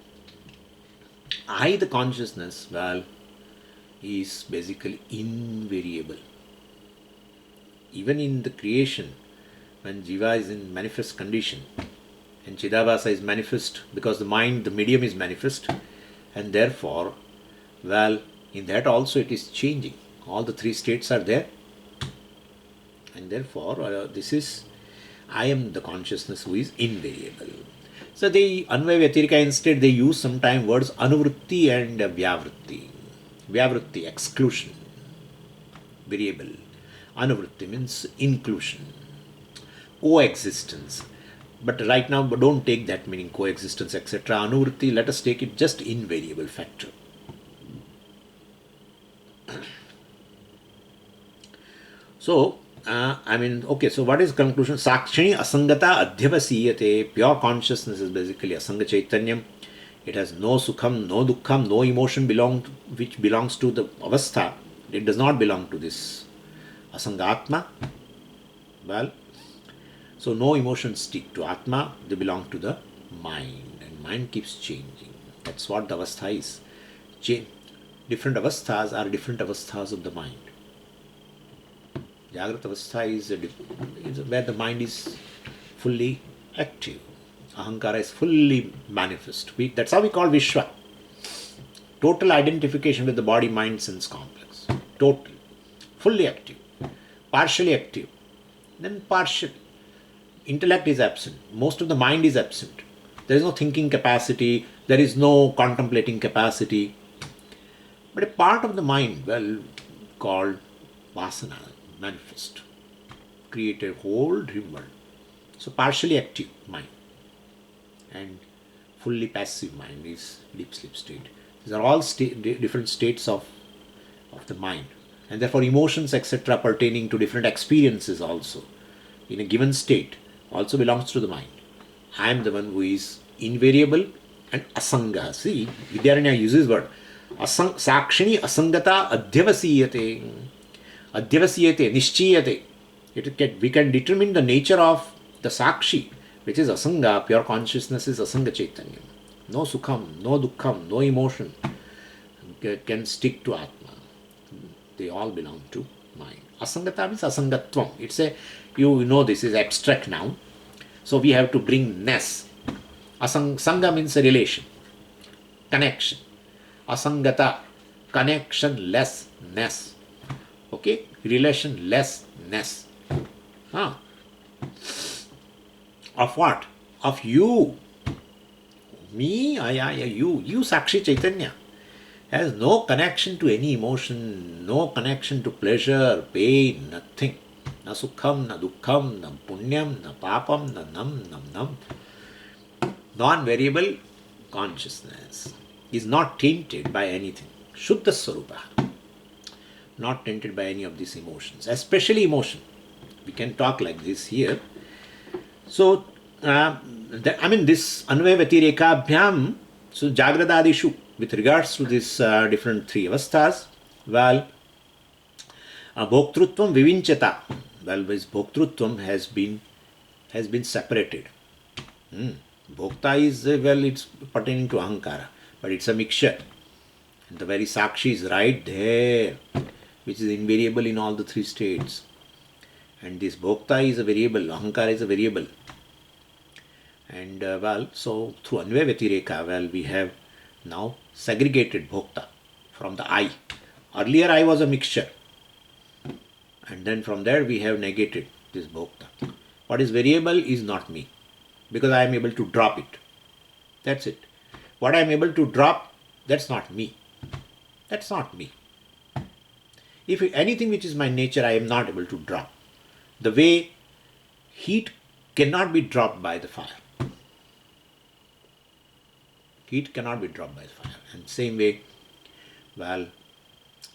the consciousness, is basically invariable. Even in the creation, when Jiva is in manifest condition, and Chidabhasa is manifest because the mind, the medium is manifest, and therefore, in that also it is changing. All the three states are there, and therefore, this is, I am the consciousness who is invariable. So the Anvaya Vyatirika, instead they use sometimes words Anuvritti and Vyavritti. Vyavritti, exclusion, variable. Anuvritti means inclusion, coexistence. But right now, don't take that meaning, coexistence, etc. Anuvritti, let us take it just invariable factor. So, so what is conclusion? Sakshini asangata adhyavasiyate. Pure consciousness is basically asanga chaitanyam. It has no sukham, no dukkham, no emotion which belongs to the avastha. It does not belong to this asanga atma. So no emotions stick to atma, they belong to the mind, and mind keeps changing. That's what the avastha is. Different avasthas are different avasthas of the mind. Jagrata avastha is where the mind is fully active. Ahankara is fully manifest. That's how we call Vishwa. Total identification with the body, mind, sense complex. Total. Fully active. Partially active. Then partial. Intellect is absent. Most of the mind is absent. There is no thinking capacity. There is no contemplating capacity. But a part of the mind, called vasana, manifest, create a whole dream world. So partially active mind and fully passive mind is deep sleep state. These are all different states of the mind. And therefore emotions, etc., pertaining to different experiences also in a given state also belongs to the mind. I am the one who is invariable and asanga. See, Vidyaranya uses word sakshini asangata adhyavasiyate. Adhyavasiyate, nishchiyate. We can determine the nature of the sakshi, which is asanga. Pure consciousness is asanga chaitanya. No sukham, no dukkham, no emotion can stick to atma. They all belong to mind. Asangata means asangatvam. It's a, you know, this is abstract noun. So we have to bring ness. Sangha means a relation, connection. Asangata, connectionlessness. Okay, relationlessness. Huh? Of what? Of you. Me, you Sakshi Chaitanya has no connection to any emotion, no connection to pleasure, pain, nothing. Na sukham, na dukkham, na punyam, na papam, na nam. Non-variable consciousness is not tainted by anything. Shuddha Swarupa. Not tainted by any of these emotions, especially emotion. We can talk like this here. So, this Anvaya Vyatireka Bhyam, so Jagradadishu, with regards to this different three avasthas, well, Bhoktrutvam Vivinchata, well, this Bhoktrutvam has been separated. Bhokta is, well, it's pertaining to Ahankara, but it's a mixture. And the very Sakshi is right there, which is invariable in all the three states. And this Bhokta is a variable, Ahankara is a variable. And so through Anvaya Vyatireka, well, we have now segregated Bhokta from the I. Earlier I was a mixture. And then from there we have negated this Bhokta. What is variable is not me, because I am able to drop it. That's it. What I am able to drop, that's not me. That's not me. If anything which is my nature, I am not able to drop. The way heat cannot be dropped by the fire. Heat cannot be dropped by the fire. And same way, well,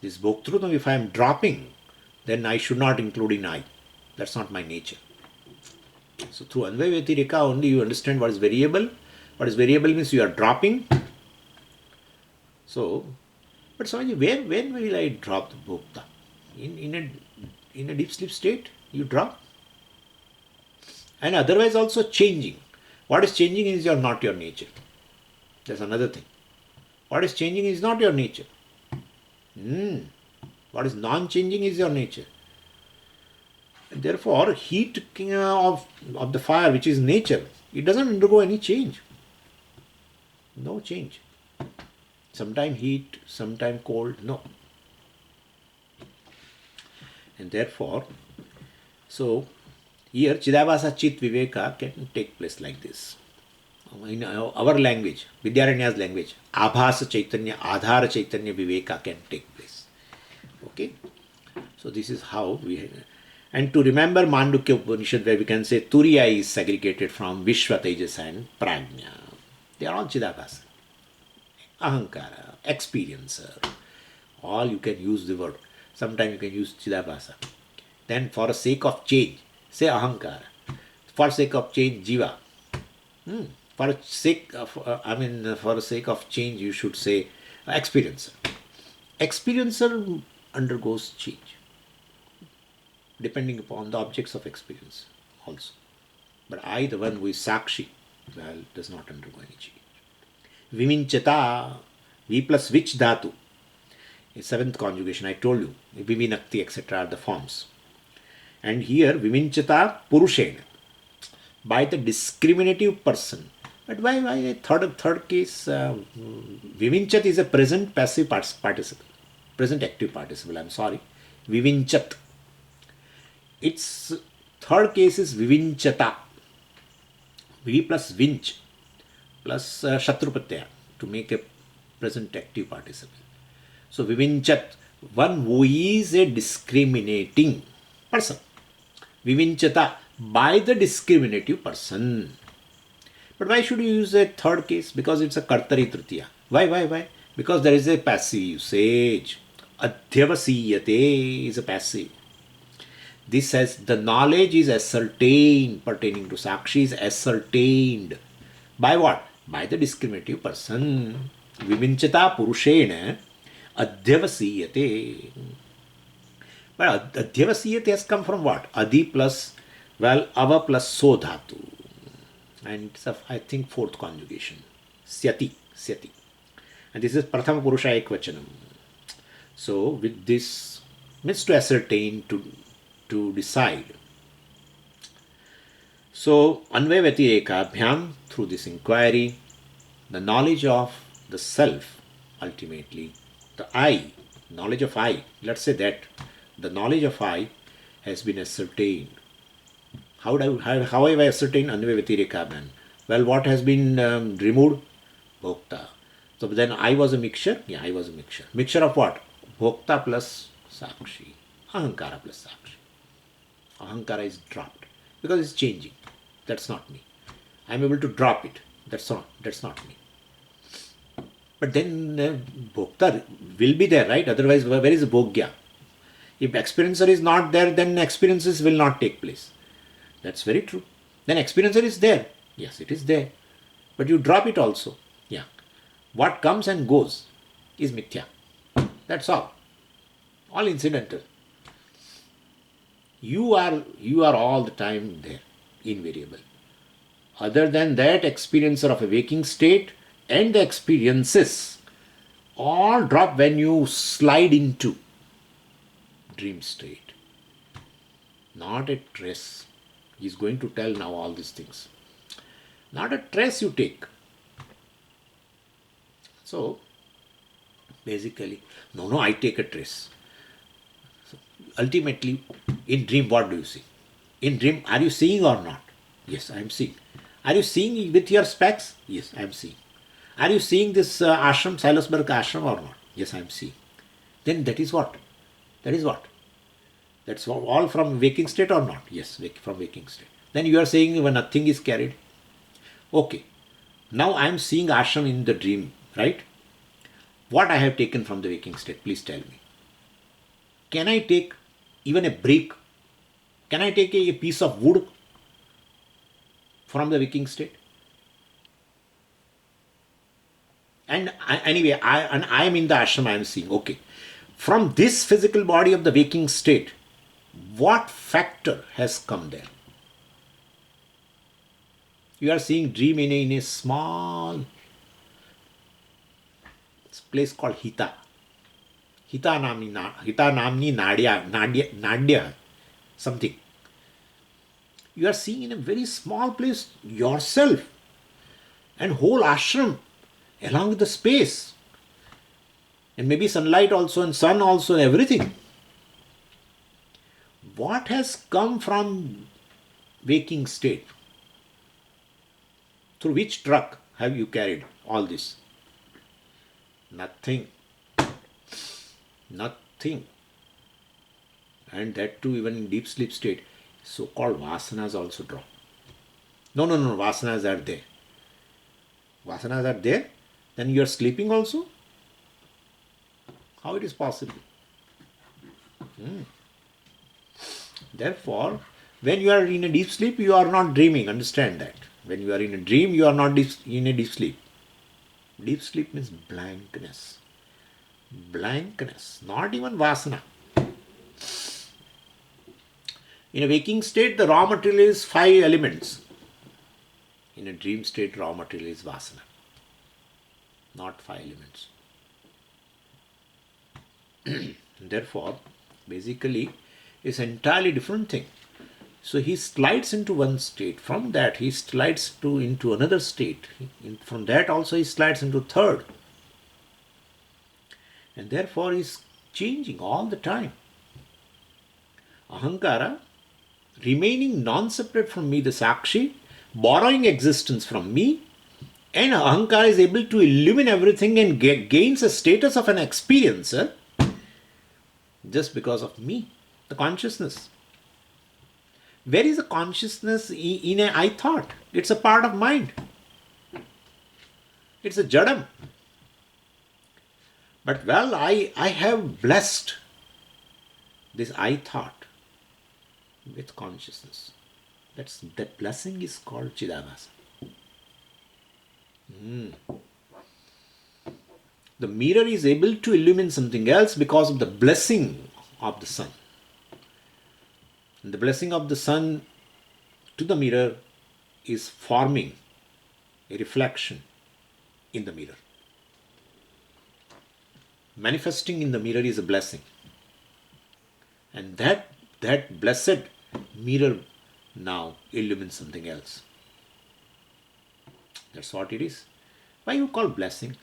this Bhoktrutvam, if I am dropping, then I should not include in I. That's not my nature. So through Anvaya Vyatireka only you understand what is variable. What is variable means you are dropping. So, but Swamiji, when will I drop the Bhokta? In a deep sleep state, you drop. And otherwise also changing. What is changing is not your nature. That's another thing. What is changing is not your nature. What is non-changing is your nature. And therefore, heat of the fire, which is nature, it doesn't undergo any change. No change. Sometime heat, sometime cold, no. And therefore, so here Chidabhasa Chit Viveka can take place like this. In our language, Vidyaranya's language, Abhasa Chaitanya, Adhara Chaitanya Viveka can take place. Okay? So this is how we... And to remember Mandukya Upanishad, where we can say Turiya is segregated from Vishwa, Tejas and Prajna. They are all Chidabhasa. Ahankara, experiencer. All you can use the word. Sometimes you can use Chidabhasa. Then for the sake of change, say Ahankara. For sake of change, Jiva. For the sake of change, you should say experiencer. Experiencer undergoes change, depending upon the objects of experience also. But I, the one who is Sakshi, well, does not undergo any change. Viminchata, V plus which dhatu, is seventh conjugation, I told you, Vivinakti, etc. are the forms. And here, Viminchata Purushena, by the discriminative person. But why a third case? Vivinchat is a present passive participle. Present active participle, I'm sorry. Vivinchat. Its third case is Vivinchata. V plus vinch plus Shatrupatyaya to make a present active participle. So Vivinchat, one who is a discriminating person. Vivinchata, by the discriminative person. But why should you use a third case? Because it's a Kartari Tritiya. Why? Because there is a passive usage. Adhyavasiyate is a passive. This says the knowledge is ascertained pertaining to Sakshi is ascertained. By what? By the discriminative person. Vivinchata Purushena Adhyavasiyate. But Adhyavasiyate has come from what? Adi plus, well, Ava plus So Dhatu. And it's a, I think, fourth conjugation. Syati. Syati. And this is Prathama Purusha Ekvachanam. So, with this, means to ascertain, to decide. So, Anvaya Vyatireka through this inquiry, the knowledge of the self, ultimately, the I, knowledge of I, let's say that the knowledge of I has been ascertained. How have I ascertained Anvaya Vyatireka? Well, what has been removed? Bhokta. So then I was a mixture? Yeah, I was a mixture. Mixture of what? Bhokta plus Sakshi. Ahankara plus Sakshi. Ahankara is dropped because it's changing. That's not me. I'm able to drop it. That's not me. But then Bhokta will be there, right? Otherwise, where is Bhogya? If experiencer is not there, then experiences will not take place. That's very true. Then experiencer is there. Yes, it is there. But you drop it also. Yeah. What comes and goes is mithya. That's all. All incidental. You are all the time there, invariable. Other than that, experiencer of a waking state and the experiences all drop when you slide into dream state. Not a trace. He's going to tell now all these things. Not a trace you take. So, basically, no, I take a trace. So, ultimately, in dream, what do you see? In dream, are you seeing or not? Yes, I am seeing. Are you seeing with your specs? Yes, I am seeing. Are you seeing this ashram, Silasberg ashram or not? Yes, I am seeing. Then that is what? That is what? That's all from waking state or not? Yes, from waking state. Then you are saying when nothing is carried. Okay. Now I am seeing ashram in the dream, right? What I have taken from the waking state, please tell me. Can I take even a brick? Can I take a piece of wood from the waking state? And anyway, I am in the ashram, I am seeing, okay. From this physical body of the waking state, what factor has come there? You are seeing dream in a small place called Hita. Hita namni nadya, something. You are seeing in a very small place yourself and whole ashram along with the space. And maybe sunlight also and sun also and everything. What has come from waking state? Through which truck have you carried all this? Nothing. Nothing. And that too even in deep sleep state, so-called vasanas also drop. No, vasanas are there. Vasanas are there, then you are sleeping also? How it is possible? Therefore, when you are in a deep sleep, you are not dreaming. Understand that. When you are in a dream, you are not in a deep sleep. Deep sleep means blankness. Blankness, not even vasana. In a waking state, the raw material is 5 elements. In a dream state, raw material is vasana. Not 5 elements. Therefore, basically, it's an entirely different thing. So he slides into one state. From that, he slides into another state. From that also, he slides into third. And therefore, he's changing all the time. Ahankara, remaining non-separate from me, the Sakshi, borrowing existence from me, and Ahankara is able to illumine everything and gains a status of an experiencer just because of me, the consciousness. Where is the consciousness in a I thought? It's a part of mind. It's a jadam. But I have blessed this I thought with consciousness. That blessing is called Chidabhasa. The mirror is able to illumine something else because of the blessing of the sun. And the blessing of the sun to the mirror is forming a reflection in the mirror. Manifesting in the mirror is a blessing. And that blessed mirror now illumines something else. That's what it is. Why you call blessing?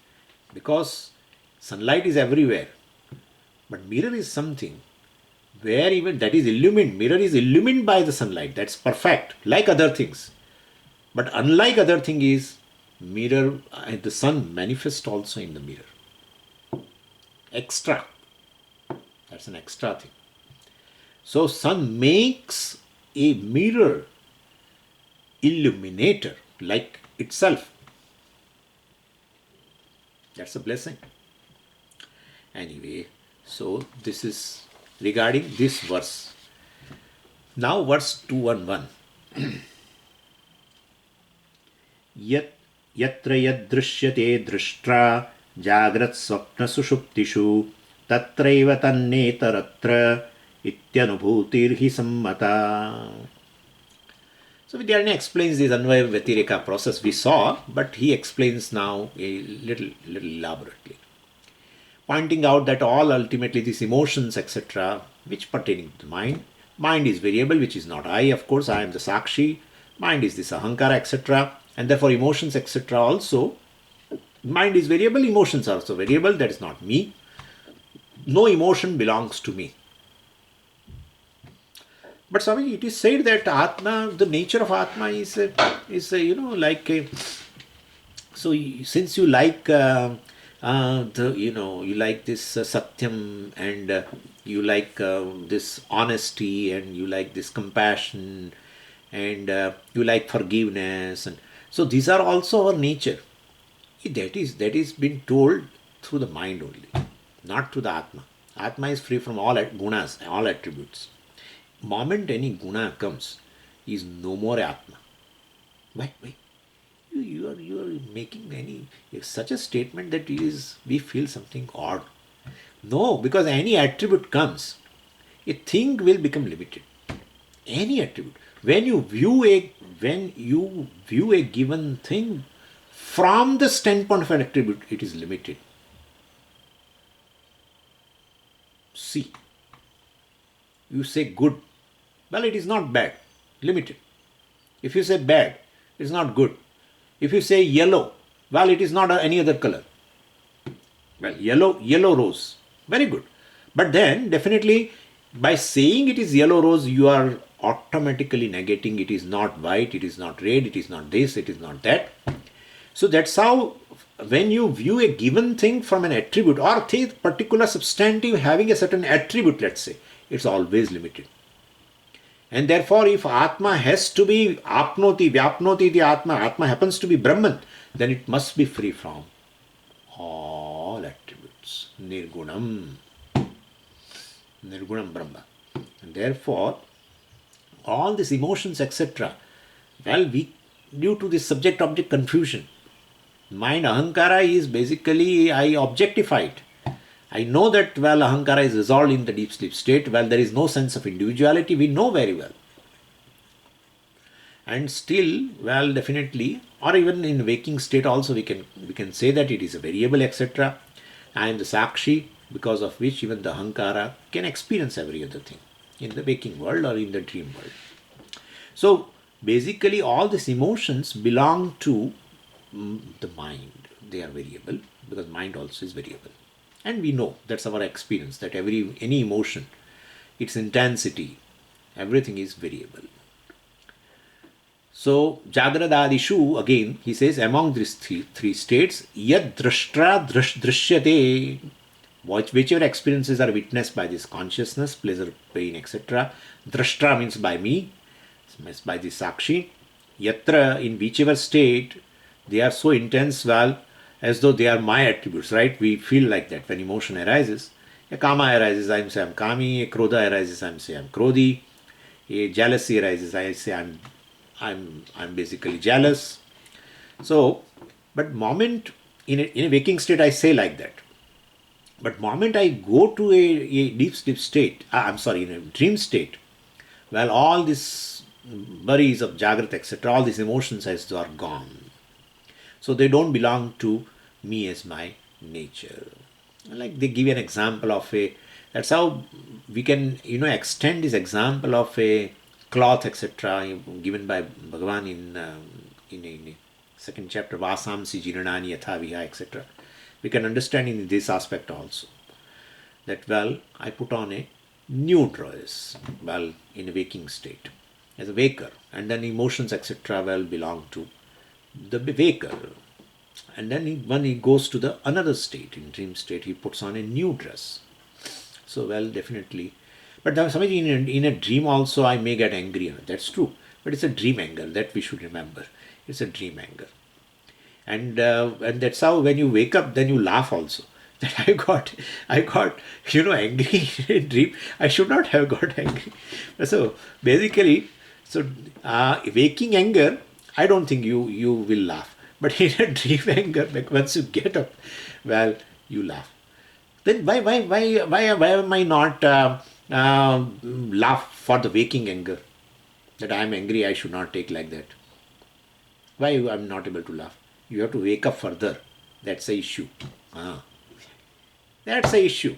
Because sunlight is everywhere. But mirror is something where even that is illumined. Mirror is illumined by the sunlight. That's perfect. Like other things. But unlike other thing is mirror, the sun manifests also in the mirror. Extra. That's an extra thing. So sun makes a mirror illuminator like itself. That's a blessing. Anyway, so this is regarding this verse. Now verse 211. Yatra yadrishyate drishtra jagrat swapna sushuptishu tatraiva tannetaratra ityanubhutirhi sammata. So Vidyaranya explains this Anvaya Vyatireka process we saw, but he explains now a little elaborately, pointing out that all ultimately these emotions, etc., which pertaining to the mind is variable, which is not I, of course, I am the Sakshi, mind is this Ahankara, etc., and therefore emotions, etc., also, mind is variable, emotions are also variable, that is not me. No emotion belongs to me. But Swami, it is said that Atma, the nature of Atma is like a, so since you like you like this Satyam, and you like this honesty, and you like this compassion, and you like forgiveness, and so these are also our nature. That is been told through the mind only, not through the Atma. Atma is free from all gunas, all attributes. Moment any guna comes, is no more Atma. Why? You are making such a statement that we feel something odd. No, because any attribute comes, a thing will become limited. Any attribute. When you view a given thing from the standpoint of an attribute, it is limited. See, you say good. Well, it is not bad, limited. If you say bad, it is not good. If you say yellow, well, it is not any other color. Well, yellow rose, very good. But then, definitely, by saying it is yellow rose, you are automatically negating it is not white, it is not red, it is not this, it is not that. So that's how, when you view a given thing from an attribute, or a particular substantive having a certain attribute, let's say, it's always limited. And therefore, if Atma has to be Apnoti, Vyapnoti the Atma happens to be Brahman, then it must be free from all attributes. Nirgunam Brahma. And therefore, all these emotions, etc., well, due to this subject-object confusion, mind Ahankara is basically, I objectify it. I know that, well, Ahankara is resolved in the deep sleep state. Well, there is no sense of individuality. We know very well. And still, well, definitely, or even in waking state also, we can say that it is a variable, etc. I am the Sakshi, because of which even the Ahankara can experience every other thing in the waking world or in the dream world. So, basically, all these emotions belong to the mind. They are variable, because mind also is variable. And we know, that's our experience, that any emotion, its intensity, everything is variable. So, Jagradadishu, again, he says, among these three states, yad drashtra drishyate, whichever experiences are witnessed by this consciousness, pleasure, pain, etc. Drashtra means by me, means by the Sakshi. Yatra, in whichever state, they are so intense, well, as though they are my attributes, right? We feel like that when emotion arises. A kama arises, I say I'm kami. A krodha arises, I say I'm krodhi. A jealousy arises, I say I'm basically jealous. So, but moment in a waking state, I say like that. But moment I go to a deep sleep state, I'm sorry, in a dream state, well, all these worries of Jagrata, etc., all these emotions as though are gone. So they don't belong to me as my nature. Like they give an example of a, that's how we can, extend this example of a cloth, etc., given by Bhagavan in second chapter, Vasamsi Jiranani Yathaviha, etc. We can understand in this aspect also that, well, I put on a new dress, well, in a waking state, as a waker, and then emotions, etc., well, belong to the waker. And then when he goes to the another state, in dream state, he puts on a new dress. So, well, definitely. But in a dream also, I may get angry. That's true. But it's a dream anger that we should remember. It's a dream anger. And that's how when you wake up, then you laugh also. That I got angry in a dream. I should not have got angry. So basically, so waking anger, I don't think you will laugh. But in a dream anger, like once you get up, well, you laugh. Then why am I not laugh for the waking anger? That I am angry, I should not take like that. Why I'm not able to laugh? You have to wake up further. That's the issue. Ah, that's the issue.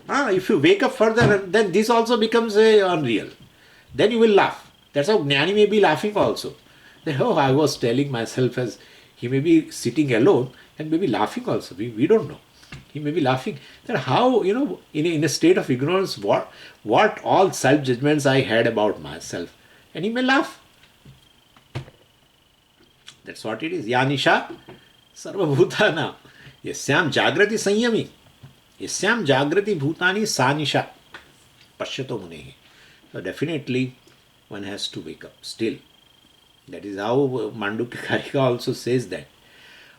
If you wake up further, then this also becomes unreal. Then you will laugh. That's how Jnani may be laughing also. That, oh, I was telling myself as he may be sitting alone and maybe laughing also. We don't know. He may be laughing. That how, in a state of ignorance, what all self judgments I had about myself. And he may laugh. That's what it is. Yanisha sarvabhutana. Yasyam jagrati sanyami. Yasyam jagrati bhutani sanisha. Pashyato munehi. So definitely one has to wake up still. That is how Mandukya Karika also says that.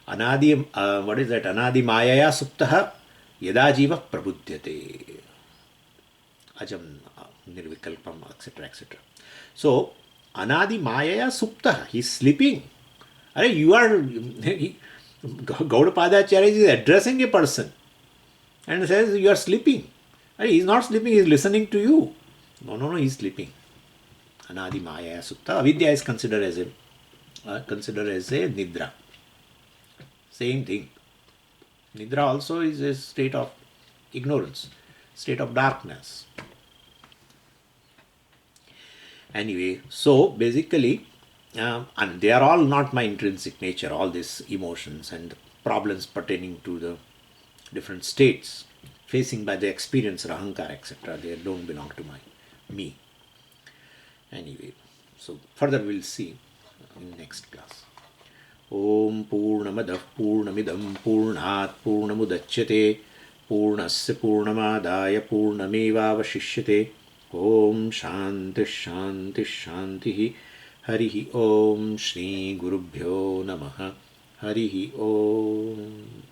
Anadi, what is that? Anadi mayaya suptaha yada jiva prabudhyate. Ajam nirvikalpam, etc., etc. So, Anadi mayaya suptaha. He is sleeping. You are, Gaudapadacharya is addressing a person and says you are sleeping. He is not sleeping, he is listening to you. No, he is sleeping. Anadi Maya Supta. Avidya is considered as a Nidra. Same thing. Nidra also is a state of ignorance, state of darkness. Anyway, so basically, and they are all not my intrinsic nature, all these emotions and problems pertaining to the different states facing by the experience, Ahankar, etc. They don't belong to me. Anyway, so further we'll see in next class. Om Purnamadah Purnamidam Purnat Purnamudachyate Purnasya Purnamadaya Purnamevavashishyate. Om Shanti Shanti Shanti. Harihi Om Shri Gurubhyo Namaha. Harihi Om.